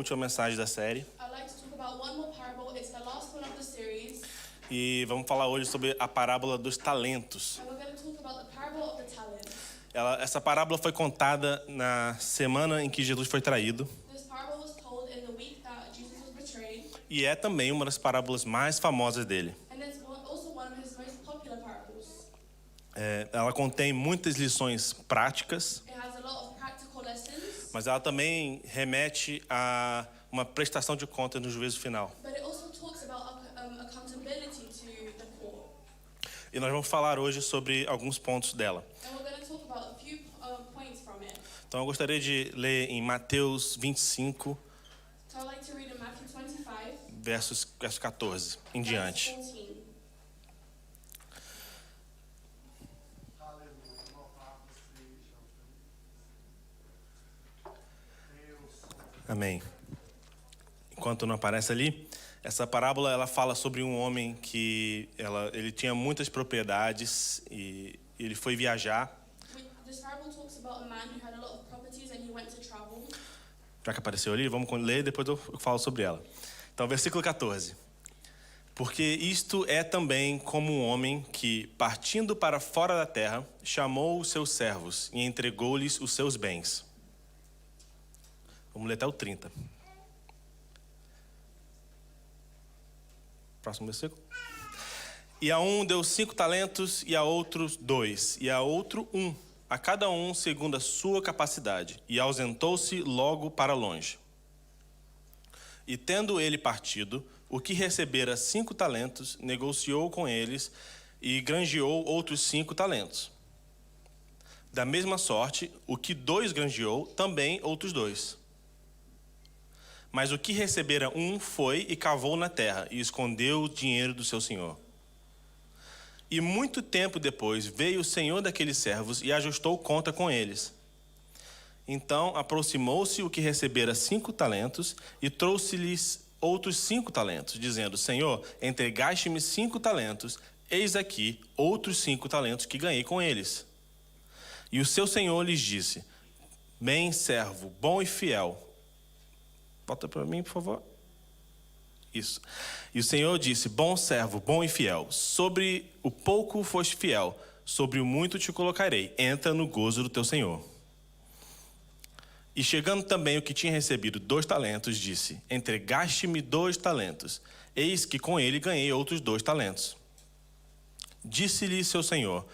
última mensagem da série. I'd like to talk about one more parable. It's the last one of the series. E vamos falar hoje sobre a parábola dos talentos. And we're going to talk about the parable of the talents. Essa parábola foi contada na semana em que Jesus foi traído. This parable was told in the week that Jesus was betrayed. E é também uma das parábolas mais famosas dele. And it's also one of his most popular parables. Ela contém muitas lições práticas, It has a lot of practical lessons, mas ela também remete a uma prestação de contas no juízo final. but it also talks about accountability to the court. E nós vamos falar hoje sobre alguns pontos dela. And we're going to talk about a few points from it. Então eu gostaria de ler em Mateus 25, So I'd like to read in Matthew 25, verso 14 em diante. verse 14. Amém. Enquanto não aparece ali, essa parábola ela fala sobre um homem que ele tinha muitas propriedades e ele foi viajar. This parable talks about a man who had a lot of properties and he went to travel. Já que apareceu ali, vamos ler e depois eu falo sobre ela. Então, versículo 14. Porque isto é também como um homem que, partindo para fora da terra, chamou os seus servos e entregou-lhes os seus bens. Vamos ler até o 30. Próximo versículo. E a um deu 5 talentos, e a outros 2, e a outro 1, a cada um segundo a sua capacidade, e ausentou-se logo para longe. E tendo ele partido, o que recebera 5 talentos, negociou com eles e granjeou outros 5 talentos. Da mesma sorte, o que 2 granjeou, também outros 2. Mas o que recebera 1 foi e cavou na terra e escondeu o dinheiro do seu senhor. E muito tempo depois veio o senhor daqueles servos e ajustou conta com eles. Então aproximou-se o que recebera 5 talentos e trouxe-lhes outros 5 talentos, dizendo: Senhor, entregaste-me 5 talentos, eis aqui outros 5 talentos que ganhei com eles. E o seu senhor lhes disse: Bem, servo, bom e fiel. Bota para mim, por favor. Isso. E o Senhor disse: Bom servo, bom e fiel. Sobre o pouco foste fiel, sobre o muito te colocarei. Entra no gozo do teu Senhor. E chegando também o que tinha recebido 2 talentos, disse: Entregaste-me 2 talentos. Eis que com ele ganhei outros 2 talentos. Disse-lhe seu Senhor: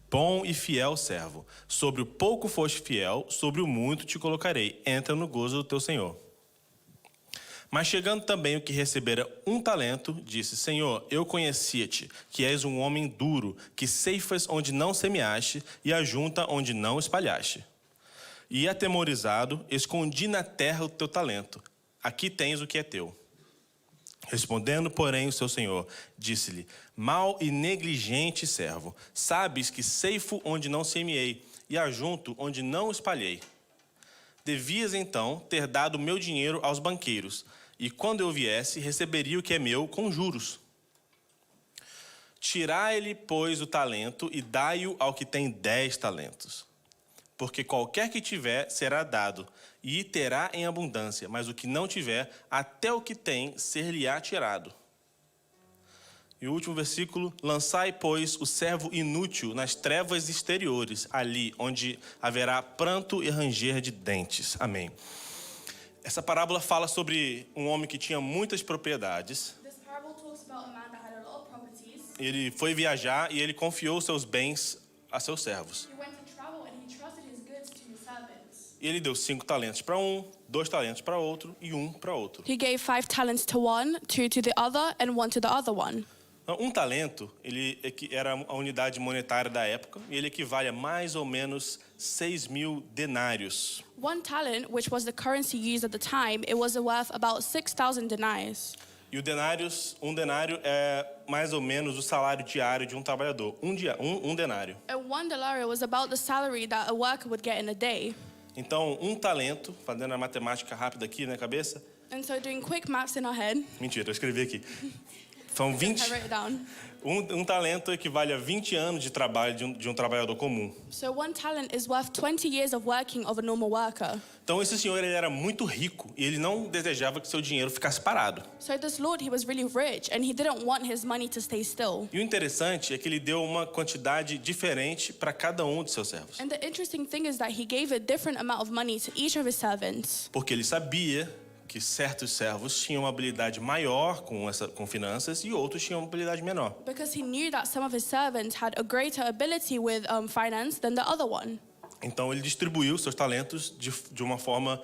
Bom e fiel servo. Sobre o pouco foste fiel, sobre o muito te colocarei. Entra no gozo do teu Senhor. Mas chegando também o que recebera 1 talento, disse: Senhor, eu conhecia-te, que és um homem duro, que ceifas onde não semeaste e ajunta onde não espalhaste. E atemorizado, escondi na terra o teu talento. Aqui tens o que é teu. Respondendo, porém, o seu senhor, disse-lhe: Mau e negligente servo, sabes que ceifo onde não semeei e ajunto onde não espalhei. Devias, então, ter dado o meu dinheiro aos banqueiros, e quando eu viesse, receberia o que é meu com juros. Tirai-lhe, pois, o talento e dai-o ao que tem 10 talentos. Porque qualquer que tiver será dado, e terá em abundância, mas o que não tiver, até o que tem, ser-lhe-á tirado. E o último versículo: Lançai, pois, o servo inútil nas trevas exteriores, ali onde haverá pranto e ranger de dentes. Amém. Essa parábola fala sobre um homem que tinha muitas propriedades. This parable talks about a man that had a lot of properties. Ele foi viajar e ele confiou seus bens a seus servos. He went to travel and he trusted his goods to his servants. E ele deu 5 talentos para um, 2 talentos para outro e 1 para outro. He gave 5 talents to one, 2 to the other, and 1 to the other one. Um talento, ele era a unidade monetária da época, e ele equivale a mais ou menos 6.000 denários. 1 talent, which was the currency used at the time, it was worth about 6,000 denarii. E um denário é mais ou menos o salário diário de um trabalhador. Um denário. And 1 denarii was about the salary that a worker would get in a day. Então, um talento, fazendo a matemática rápida aqui na cabeça. And so doing quick maths in our head, Mentira, eu escrevi aqui. São I 20. wrote it down. Um talento equivale a 20 anos de trabalho de um trabalhador comum. So one talent is worth 20 years of working of a normal worker. Então esse senhor ele era muito rico e ele não desejava que seu dinheiro ficasse parado. So this Lord, he was really rich and he didn't want his money to stay still. E o interessante é que ele deu uma quantidade diferente para cada um de seus servos. And the interesting thing is that he gave a different amount of money to each of his servants. Porque ele sabia que certos servos tinham uma habilidade maior com finanças e outros tinham uma habilidade menor. Because he knew that some of his servants had a greater ability with finance than the other one. Então ele distribuiu seus talentos de uma forma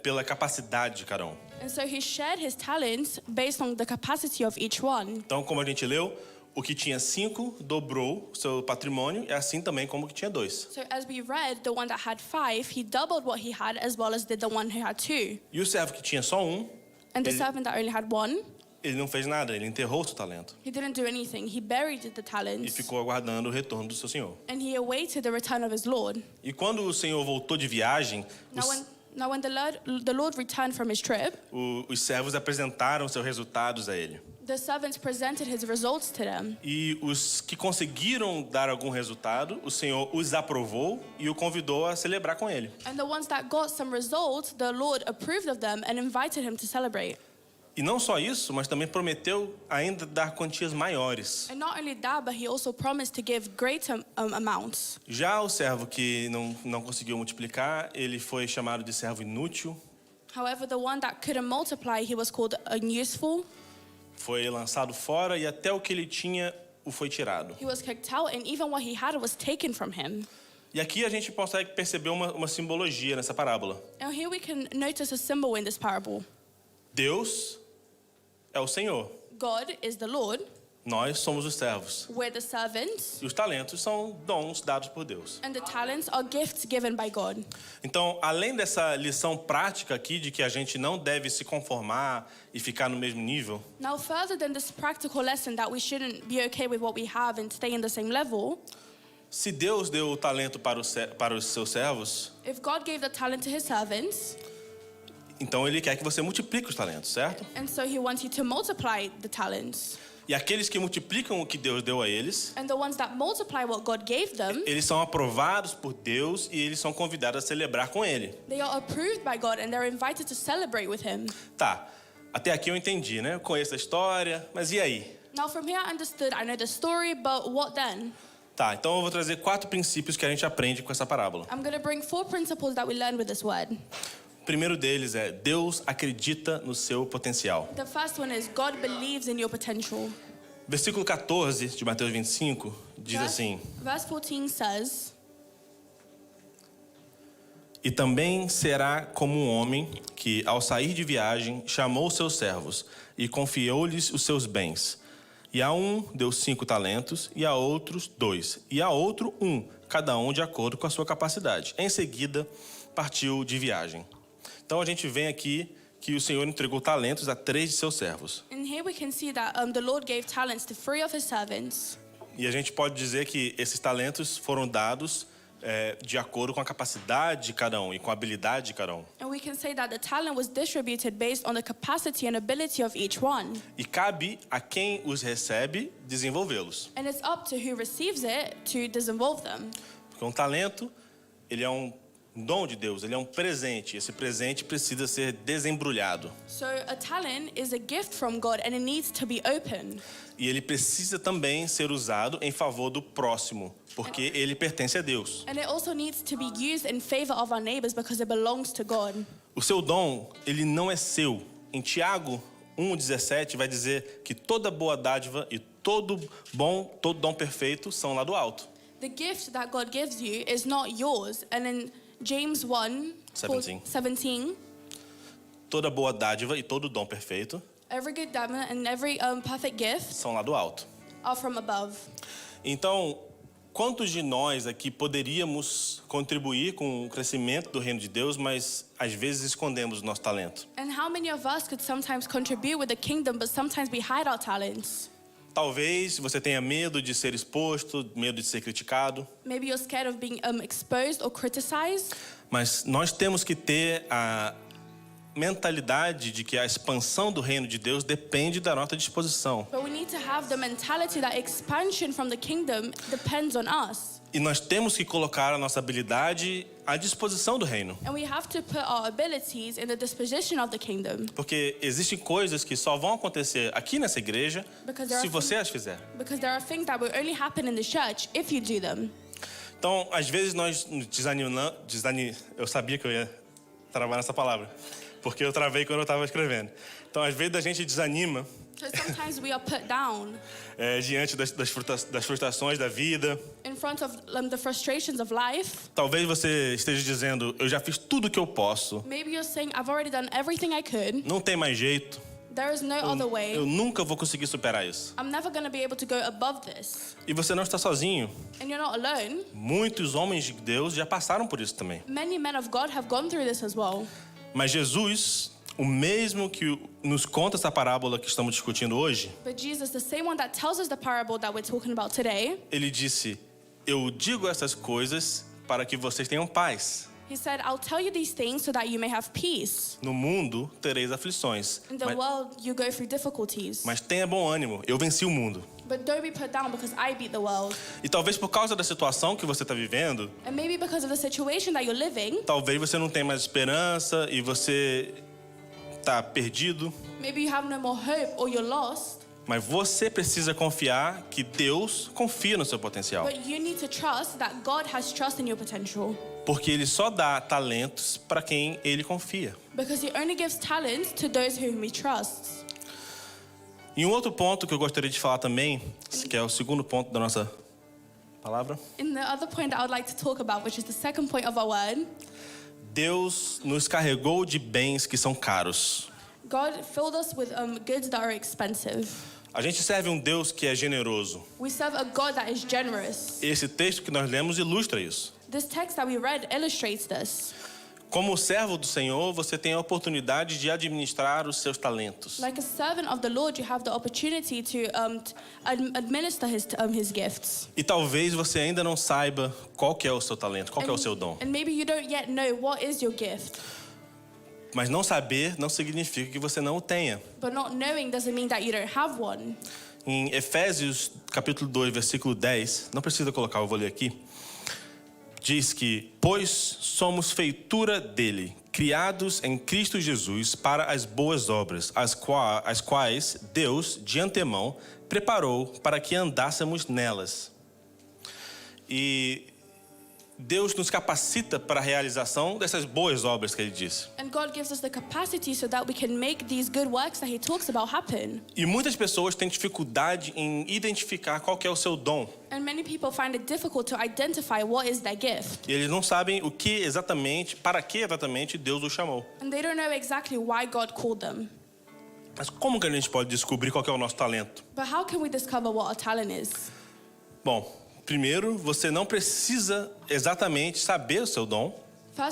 pela capacidade de cada um. And so he shared his talents based on the capacity of each one. Então, como a gente leu, o que tinha 5 dobrou seu patrimônio, e assim também como o que tinha 2. So as we read, the one that had 5, he doubled what he had as well as did the one who had 2. E o servo que tinha só 1, And the Ele- servant that only had 1, ele não fez nada, ele enterrou seu talento he didn't do anything. He buried the e talents ficou aguardando o retorno do seu senhor. and he awaited the return of his Lord. E quando o senhor voltou de viagem, Now when the Lord returned from his trip, os servos apresentaram seus resultados a ele. the servants presented his results to them. E os que conseguiram dar algum resultado, o Senhor os aprovou e o convidou a celebrar com ele. And the ones that got some results, the Lord approved of them and invited him to celebrate. E não só isso, mas também prometeu ainda dar quantias maiores. And not only that, but he also promised to give greater amounts. Já o servo que não conseguiu multiplicar, ele foi chamado de servo inútil, However, the one that couldn't multiply, he was called unuseful. foi lançado fora e até o que ele tinha o foi tirado. He was kicked out, and even what he had was taken from him. E aqui a gente consegue perceber uma simbologia nessa parábola. Now here we can notice a symbol in this parable. Deus é o Senhor, God is the Lord, nós somos os servos. we're the servants, E os talentos são dons dados por Deus. and the talents are gifts given by God. Então, além dessa lição prática aqui de que a gente não deve se conformar e ficar no mesmo nível, Now further than this practical lesson that we shouldn't be okay with what we have and stay in the same level, se Deus deu o talento para os seus servos, if God gave the talent to his servants, então Ele quer que você multiplique os talentos, certo? and so he wants you to multiply the talents. E aqueles que multiplicam o que Deus deu a eles, And the ones that multiply what God gave them, eles são aprovados por Deus e eles são convidados a celebrar com Ele. they are approved by God and they're invited to celebrate with him. Tá, até aqui eu entendi, né? Eu conheço a história, mas e aí? Now from here I understood, I know the story, but what then? Tá, então eu vou trazer 4 princípios que a gente aprende com essa parábola. I'm going to bring 4 principles that we learn with this word. O primeiro deles é: Deus acredita no seu potencial. The first one is God believes in your potential. Versículo 14 de Mateus 25 diz assim: Verse 14 says, E também será como um homem que, ao sair de viagem, chamou seus servos e confiou-lhes os seus bens. E a um deu 5 talentos, e a outros 2, e a outro 1, cada um de acordo com a sua capacidade. Em seguida, partiu de viagem. Então a gente vê aqui que o Senhor entregou talentos a 3 de seus servos. and here we can see that the Lord gave talents to 3 of his servants. E a gente pode dizer que esses talentos foram dados de acordo com a capacidade de cada um e com a habilidade de cada um. And we can say that the talent was distributed based on the capacity and ability of each one. E cabe a quem os recebe desenvolvê-los. And it's up to who receives it to desenvolve them. Porque um talento, ele é um dom de Deus, ele é um presente. Esse presente precisa ser desembrulhado. So a talent is a gift from God and it needs to be opened. E ele precisa também ser usado em favor do próximo, porque ele pertence a Deus. And it also needs to be used in favor of our neighbors because it belongs to God. O seu dom, ele não é seu. Em Tiago 1,17 vai dizer que toda boa dádiva e todo dom perfeito são lá do alto. The gift that God gives you is not yours. And in James 1:17, Toda boa dádiva e todo dom perfeito every good diamond and every perfect gift são lá do alto. are from above. Então, quantos de nós aqui poderíamos contribuir com o crescimento do reino de Deus, mas às vezes escondemos o nosso talento? And how many of us could sometimes contribute with the kingdom, but sometimes we hide our talents? Talvez você tenha medo de ser exposto, medo de ser criticado, Maybe you're scared of being exposed or criticized. mas nós temos que ter a mentalidade de que a expansão do reino de Deus depende da nossa disposição. But we need need to have the mentality that expansion from the kingdom depends on us. E nós temos que colocar a nossa habilidade à disposição do reino. And we have to put our abilities in the disposition of the kingdom. Porque existem coisas que só vão acontecer aqui nessa igreja se você as fizer. Because there are things that will only happen in the church if you do them. Então, às vezes nós desanimamos. Eu sabia que eu ia travar nessa palavra, porque eu travei quando eu estava escrevendo. Então, às vezes a gente desanima So sometimes we are put down diante das frustrações da vida. in front of the frustrations of life. Talvez você esteja dizendo, eu já fiz tudo o que eu posso, Maybe you're saying, I've already done everything I could. não tem mais jeito, There is no other eu way. nunca vou conseguir superar isso. I'm never going to be able to go above this. E você não está sozinho. And you're not alone. Muitos homens de Deus já passaram por isso também. Many men of God have gone through this as well. Mas Jesus, o mesmo que nos conta essa parábola que estamos discutindo hoje, But Jesus, the same one that tells us the parable that we're talking about today, ele disse, eu digo essas coisas para que vocês tenham paz. he said, I'll tell you these things so that you may have peace. No mundo tereis aflições, In the world, you go through difficulties. mas tenha bom ânimo, eu venci o mundo. But don't be put down because I beat the world. E talvez por causa da situação que você está vivendo, And maybe because of the situation that you're living, talvez você não tenha mais esperança e você está perdido. maybe you have no more hope or you're lost. Mas você precisa confiar que Deus confia no seu potencial. But you need to trust that God has trust in your potential. Porque Ele só dá talentos para quem Ele confia. Because he only gives talent to those whom he trusts. E um outro ponto que eu gostaria de falar também, que é o segundo ponto da nossa palavra. And the other point that I would like to talk about, which is the second point of our word, Deus nos carregou de bens que são caros. God filled us with goods that are expensive. A gente serve um Deus que é generoso. We serve a God that is generous. Esse texto que nós lemos ilustra isso. This text that we read illustrates this. Como servo do Senhor, você tem a oportunidade de administrar os seus talentos. Like a servant of the Lord, you have the opportunity to administer his gifts. E talvez você ainda não saiba qual que é o seu talento, qual que é o seu dom. And maybe you don't yet know what is your gift. Mas não saber não significa que você não o tenha. But not knowing doesn't mean that you don't have one. Em Efésios capítulo 2, versículo 10, não precisa colocar, eu vou ler aqui. Diz que, pois somos feitura dele, criados em Cristo Jesus para as boas obras, as quais Deus, de antemão, preparou para que andássemos nelas. E Deus nos capacita para a realização dessas boas obras que Ele disse. And God gives us the capacity so that we can make these good works that he talks about happen. E muitas pessoas têm dificuldade em identificar qual que é o seu dom. And many people find it difficult to identify what is their gift. E eles não sabem o que exatamente, para que exatamente Deus os chamou. And they don't know exactly why God called them. Mas como que a gente pode descobrir qual que é o nosso talento? But how can we discover what our talent is? Bom, primeiro, você não precisa exatamente saber o seu dom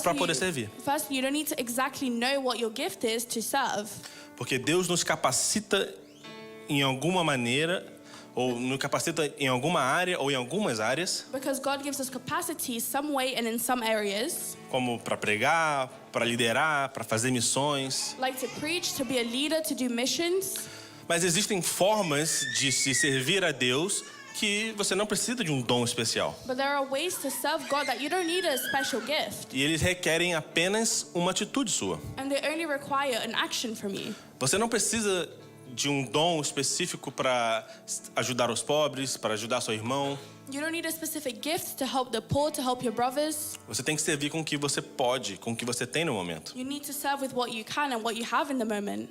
para poder servir. Firstly, you don't need to exactly know what your gift is to serve. Porque Deus nos capacita em alguma maneira, ou nos capacita em alguma área ou em algumas áreas, Because God gives us capacity some way and in some areas, como para pregar, para liderar, para fazer missões. like to preach, to be a leader, to do missions. Mas existem formas de se servir a Deus que você não precisa de um dom especial. But there are ways to serve God that you don't need a special gift. E eles requerem apenas uma atitude sua. And they only require an action from you. Você não precisa de um dom específico para ajudar os pobres, para ajudar seu irmão. You don't need a specific gift to help the poor, to help your brothers. Você tem que servir com o que você pode, com o que você tem no momento. You need to serve with what you can and what you have in the moment.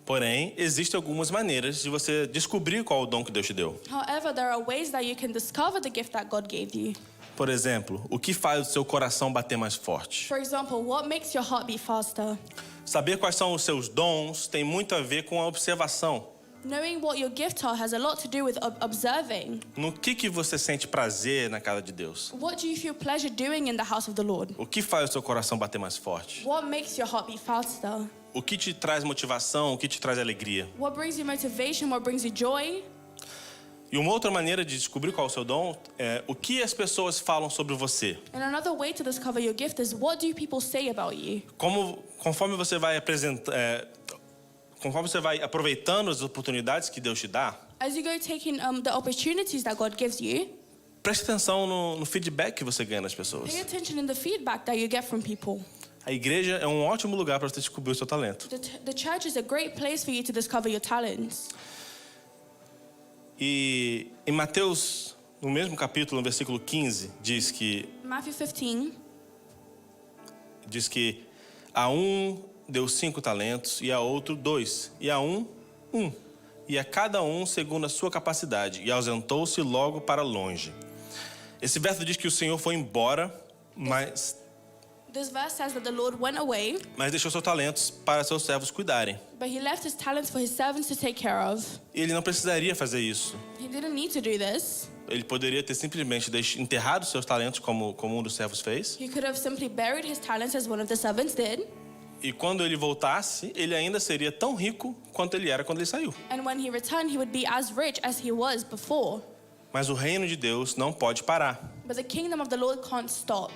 Porém, existem algumas maneiras de você descobrir qual é o dom que Deus te deu. However, there are ways that you can discover the gift that God gave you. Por exemplo, o que faz o seu coração bater mais forte? For example, what makes your heart beat faster? Saber quais são os seus dons tem muito a ver com a observação. Knowing what your gifts are has a lot to do with observing. No que você sente prazer na casa de Deus? What do you feel pleasure doing in the house of the Lord? O que faz o seu coração bater mais forte? What makes your heart beat faster? O que te traz motivação? O que te traz alegria? What brings you motivation? What brings you joy? E uma outra maneira de descobrir qual é o seu dom é o que as pessoas falam sobre você. And another way to discover your gift is what do people say about you? Conforme você vai aproveitando as oportunidades que Deus te dá, As you go taking the opportunities that God gives you, preste atenção no feedback que você ganha das pessoas. pay attention in the feedback that you get from people. A igreja é um ótimo lugar para você descobrir o seu talento. The church is a great place for you to discover your talents. E em Mateus, no mesmo capítulo, no versículo 15, diz que Matthew 15, a um deu 5 talentos, e a outro 2, e a um, 1. E a cada um segundo a sua capacidade, e ausentou-se logo para longe. Esse verso diz que o Senhor foi embora, mas this verse says that the Lord went away, deixou seus talentos para seus servos cuidarem. but he left his talents for his servants to take care of. E ele não precisaria fazer isso. He didn't need to do this. Ele poderia ter simplesmente enterrado seus talentos, como um dos servos fez. He could have simply buried his talents as one of the servants did. E quando ele voltasse, ele ainda seria tão rico quanto ele era quando ele saiu. And when he returned, he would be as rich as he was before. Mas o reino de Deus não pode parar. But the kingdom of the Lord can't stop.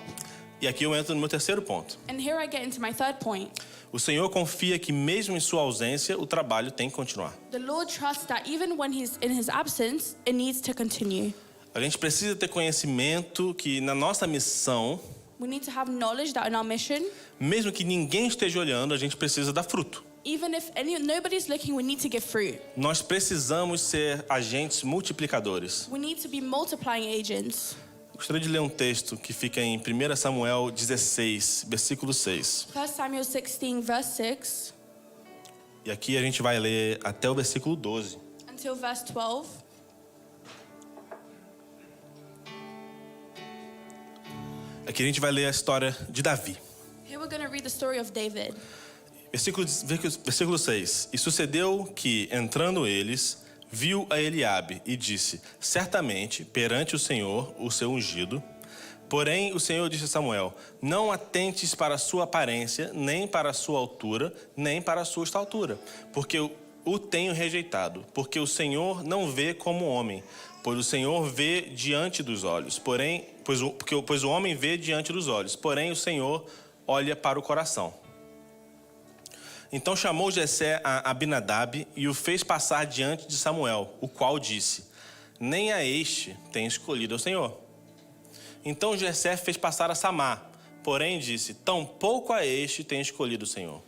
E aqui eu entro no meu terceiro ponto. And here I get into my third point. O Senhor confia que mesmo em sua ausência, o trabalho tem que continuar. The Lord trusts that even when he's in his absence, it needs to continue. A gente precisa ter conhecimento que na nossa missão, We need to have knowledge that in our mission, mesmo que ninguém esteja olhando, a gente precisa dar fruto. even if nobody's looking, we need to give fruit. Nós precisamos ser agentes multiplicadores. We need to be multiplying agents. Gostaria de ler um texto que fica em 1 Samuel 16, versículo 6. 1 Samuel 16, verse 6, E aqui a gente vai ler até o versículo 12. until verse 12. Aqui a gente vai ler a história de Davi. Here we're going to read the story of David. Versículo 6. E sucedeu que, entrando eles, viu a Eliabe e disse: certamente, perante o Senhor, o seu ungido. Porém, o Senhor disse a Samuel: não atentes para a sua aparência, nem para a sua altura, nem para a sua estatura, porque o tenho rejeitado. Porque o Senhor não vê como homem, pois o Senhor vê diante dos olhos. Pois o homem vê diante dos olhos, porém o Senhor olha para o coração. Então chamou Jessé a Abinadab e o fez passar diante de Samuel, o qual disse: nem a este tem escolhido o Senhor. Então Jessé fez passar a Samar, porém disse: tampouco a este tem escolhido o Senhor.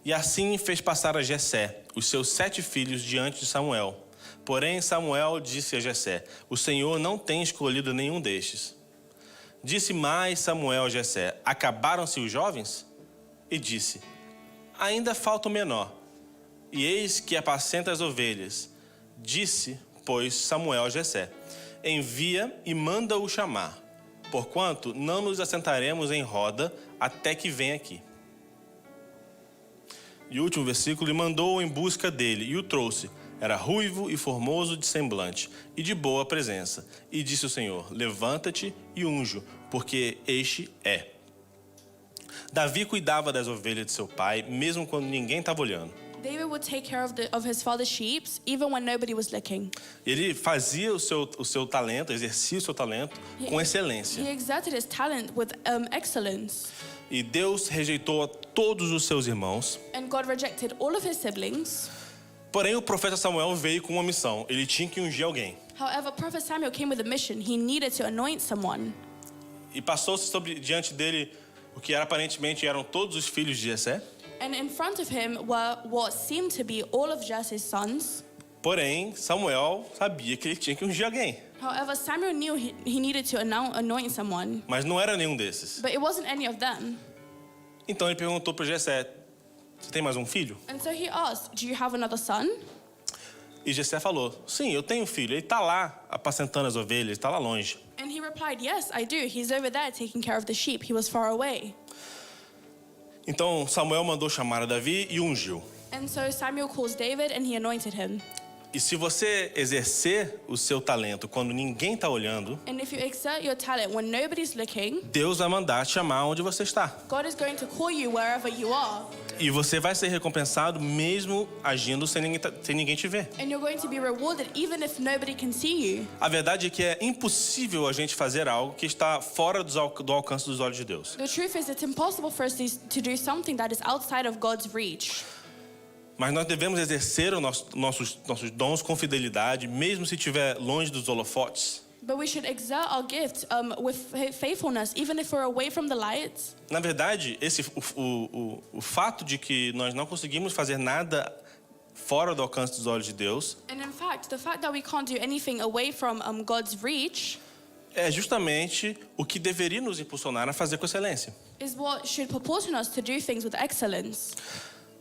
E assim fez passar a Jessé, os seus 7 filhos, diante de Samuel. Porém Samuel disse a Jessé: o Senhor não tem escolhido nenhum destes. Disse mais Samuel a Jessé: acabaram-se os jovens? E disse: ainda falta o menor, e eis que apacenta as ovelhas. Disse, pois, Samuel a Jessé: envia e manda-o chamar, porquanto não nos assentaremos em roda até que venha aqui. E o último versículo: e mandou-o em busca dele, e o trouxe. Era ruivo e formoso de semblante, e de boa presença. E disse o Senhor: levanta-te e unjo, porque este é. Davi cuidava das ovelhas de seu pai, mesmo quando ninguém estava olhando. David would take care of his father's sheep, even when nobody was looking. Ele fazia o seu talento, exercia o seu talento com excelência. He exerted his talent with excellence. E Deus rejeitou a todos os seus irmãos. And God rejected all of his siblings. Porém, o profeta Samuel veio com uma missão. Ele tinha que ungir alguém. However, Prophet Samuel came with a mission. He needed to anoint someone. E passou-se diante dele o que aparentemente eram todos os filhos de Jessé. And in front of him were what seemed to be all of Jesse's sons. Porém, Samuel sabia que ele tinha que ungir alguém. However, Samuel knew he needed to anoint someone. Mas não era nenhum desses. But it wasn't any of them. Então ele perguntou para Jessé: você tem mais um filho? And so he asked, do you have another son? E Jessé falou: sim, eu tenho um filho. Ele está lá apacentando as ovelhas, está lá longe. And he replied, yes, I do. He's over there taking care of the sheep. He was far away. Então Samuel mandou chamar a Davi e ungiu. And so Samuel calls David and he anointed him. E se você exercer o seu talento quando ninguém está olhando, And if you exert your talent when nobody's looking, Deus vai mandar te chamar onde você está. God is going to call you wherever you are. E você vai ser recompensado mesmo agindo sem ninguém te ver. And you're going to be rewarded even if nobody can see you. A verdade é que é impossível a gente fazer algo que está fora do alcance dos olhos de Deus. The truth is it's impossible for us to do something that is outside of God's reach. Mas nós devemos exercer os nossos dons com fidelidade, mesmo se estiver longe dos holofotes. But we should exert our gift with faithfulness, even if we're away from the lights. Na verdade, o fato de que nós não conseguimos fazer nada fora do alcance dos olhos de Deus And in fact, the fact that we can't do anything away from God's reach é justamente o que deveria nos impulsionar a fazer com excelência. is what should proportion us to do things with excellence.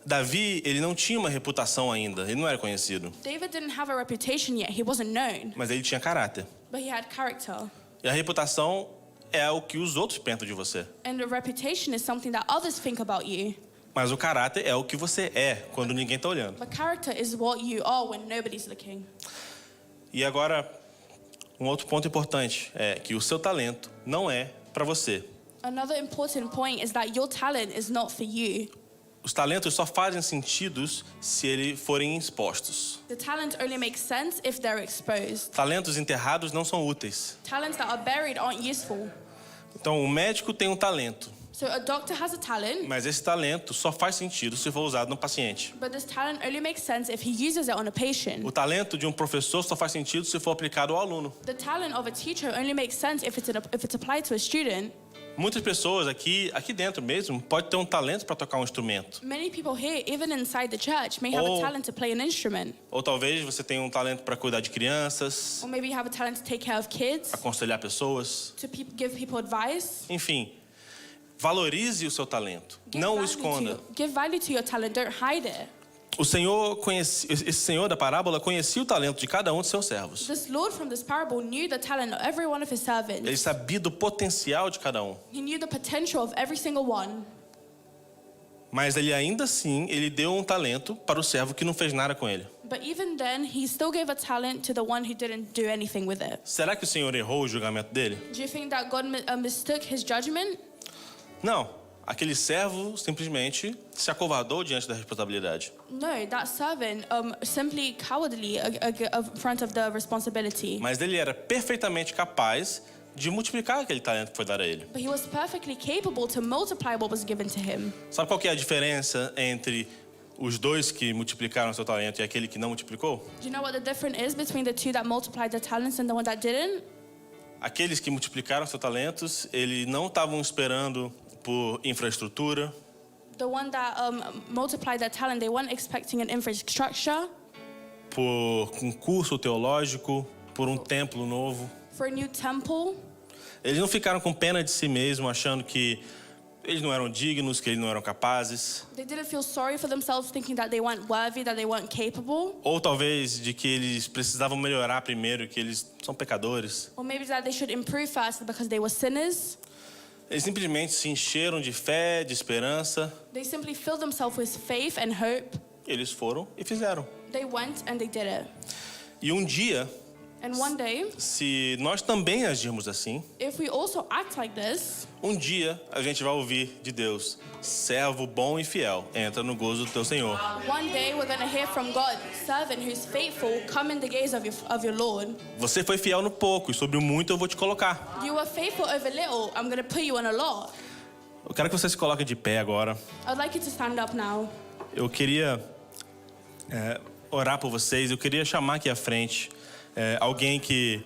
Davi, ele não tinha uma reputação ainda, ele não era conhecido, David didn't have a reputation yet. He wasn't known, mas ele tinha caráter. but he had character. E a reputação é o que os outros pensam de você. And a reputation is something that others think about you. Mas o caráter é o que você é quando ninguém está olhando. But character is what you are when nobody's looking. E agora, um outro ponto importante é que o seu talento não é para você. Another important point is that your talent is not for you. Os talentos só fazem sentido se eles forem expostos. The talent only makes sense if they're exposed. Talentos enterrados não são úteis. Talents that are buried aren't useful. Então, o médico tem um talento, So a doctor has a talent, mas esse talento só faz sentido se for usado no paciente. but this talent only makes sense if he uses it on a patient. O talento de um professor só faz sentido se for aplicado ao aluno. The talent of a teacher only makes sense if it's applied to a student. Muitas pessoas aqui dentro mesmo podem ter um talento para tocar um instrumento. Many people here, even inside the church, may have Oh. a talent to play an instrument. Ou talvez você tenha um talento para cuidar de crianças, Or maybe you have a talent to take care of kids, aconselhar pessoas. to give people advice. Enfim, valorize o seu talento. Não o esconda. Give value to your talent, don't hide it. Esse senhor da parábola conhecia o talento de cada um de seus servos. This Lord from this parable knew the talent of every one of his servants. Ele sabia do potencial de cada um. He knew the potential of every single one. Mas ele ainda assim, ele deu um talento para o servo que não fez nada com ele. But even then, he still gave a talent to the one who didn't do anything with it. Será que o Senhor errou o julgamento dele? Do you think that God mistook his judgment? Não. Aquele servo simplesmente se acovardou diante da responsabilidade. No, that servant simply cowardly in front of the responsibility. Mas ele era perfeitamente capaz de multiplicar aquele talento que foi dado a ele. But he was perfectly capable to multiply what was given to him. Sabe qual que é a diferença entre os dois que multiplicaram seu talento e aquele que não multiplicou? Do you know what the difference is between the two that multiplied their talents and the one that didn't? Aqueles que multiplicaram seus talentos, eles não estavam esperando por infraestrutura, The one that multiplied their talent, they weren't expecting an infrastructure, por um curso teológico, por um templo novo. for a new temple. Eles não ficaram com pena de si mesmos, achando que eles não eram dignos, que eles não eram capazes. They didn't feel sorry for themselves, thinking that they weren't worthy, that they weren't capable. Ou talvez de que eles precisavam melhorar primeiro, que eles são pecadores. Or maybe that they should improve first because they were sinners. Eles simplesmente se encheram de fé, de esperança. They simply filled themselves with faith and hope. Eles foram e fizeram. They went and they did it. E um dia, And one day, se nós também agirmos assim, if we also act like this, um dia a gente vai ouvir de Deus: servo bom e fiel, entra no gozo do teu Senhor. one day we're going to hear from God, servant who's faithful, come in the gaze of your Lord. Você foi fiel no pouco e sobre o muito eu vou te colocar. You were faithful over little, I'm going to put you on a lot. Eu quero que você se coloque de pé agora. I'd like you to stand up now. Eu queria orar por vocês. Eu queria chamar aqui à frente alguém que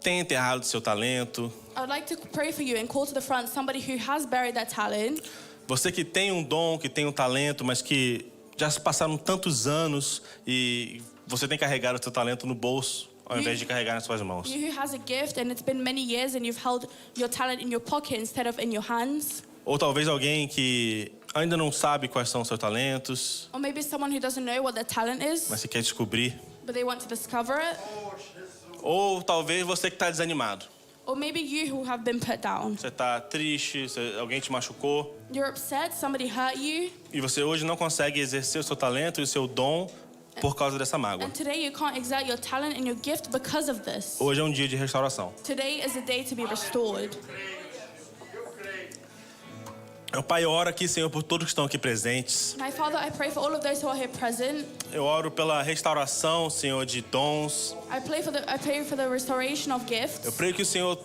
tem enterrado seu talento. I'd like to pray for you and call to the front somebody who has buried their talent. Você que tem um dom, que tem um talento, mas que já se passaram tantos anos e você tem carregado o seu talento no bolso, ao invés de carregar nas suas mãos. You who has a gift and it's been many years and you've held your talent in your pocket instead of in your hands. Ou talvez alguém que ainda não sabe quais são os seus talentos, Or maybe someone who doesn't know what their talent is, mas que quer descobrir. but they want to discover it. Ou talvez você que está desanimado. Or maybe you who have been put down. Você está triste, alguém te machucou You're upset, somebody hurt you, e você hoje não consegue exercer o seu talento e o seu dom por causa dessa mágoa. and today you can't exert your talent and your gift because of this. Hoje é um dia de restauração. Today is a day to be restored. Meu Pai, eu oro aqui, Senhor, por todos que estão aqui presentes. My Father, I pray for all of those who are here present. Eu oro pela restauração, Senhor, de dons. I pray for the restoration of Eu gifts. creio que o Senhor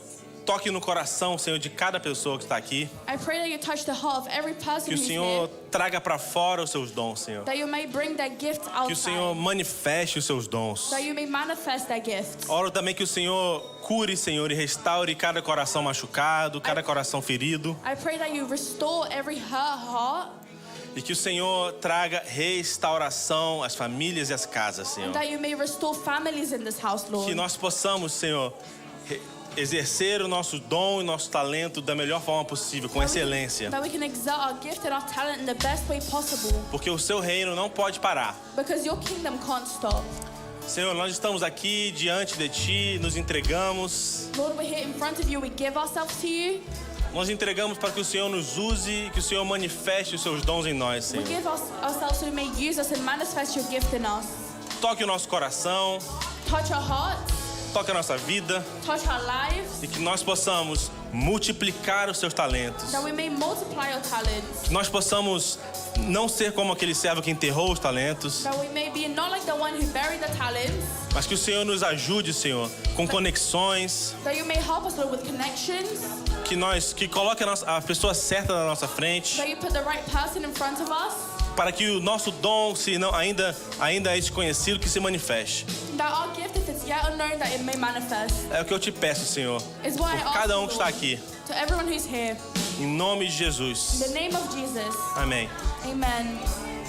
toque no coração, Senhor, de cada pessoa que está aqui. I pray that you touch the heart of every person Que o who's Senhor here, traga para fora os seus dons, Senhor. that you may bring their gift Que o Senhor outside, manifeste os seus dons. that you may manifest their gifts. Oro também que o Senhor cure, Senhor, e restaure cada coração machucado, cada coração ferido. I pray that you restore every hurt heart, E que o Senhor traga restauração às famílias e às casas, Senhor. and that you may restore families in this house, Que Lord. nós possamos, Senhor, exercer o nosso dom e nosso talento da melhor forma possível, com excelência. That we can exert our gift and our talent in the best way possible, Porque o seu reino não pode parar. because your kingdom can't stop. Senhor, nós estamos aqui diante de Ti, nos entregamos. Lord, we're here in front of you. We give ourselves to you. Nós entregamos para que o Senhor nos use, que o Senhor manifeste os seus dons em nós, We Senhor. give ourselves so you may use us and manifest your gift in us. Toque o nosso coração, Touch our hearts, toque a nossa vida touch our lives, e que nós possamos multiplicar os seus talentos. that we may multiply your talents, Que nós possamos não ser como aquele servo que enterrou os talentos, that we may be not like the one who buried the talents, mas que o Senhor nos ajude, Senhor, com conexões, that you may help us, Lord, with connections, que coloque a pessoa certa na nossa frente, that you put the right person in front of us, para que o nosso dom, se não ainda é desconhecido, que se manifeste. that our gift, if it's yet unknown, that it may manifest. É o que eu te peço, Senhor, Is what I por ask cada you, um que está Lord, aqui, to everyone who's here. em nome de In Jesus. the name of Jesus, Amém. amen.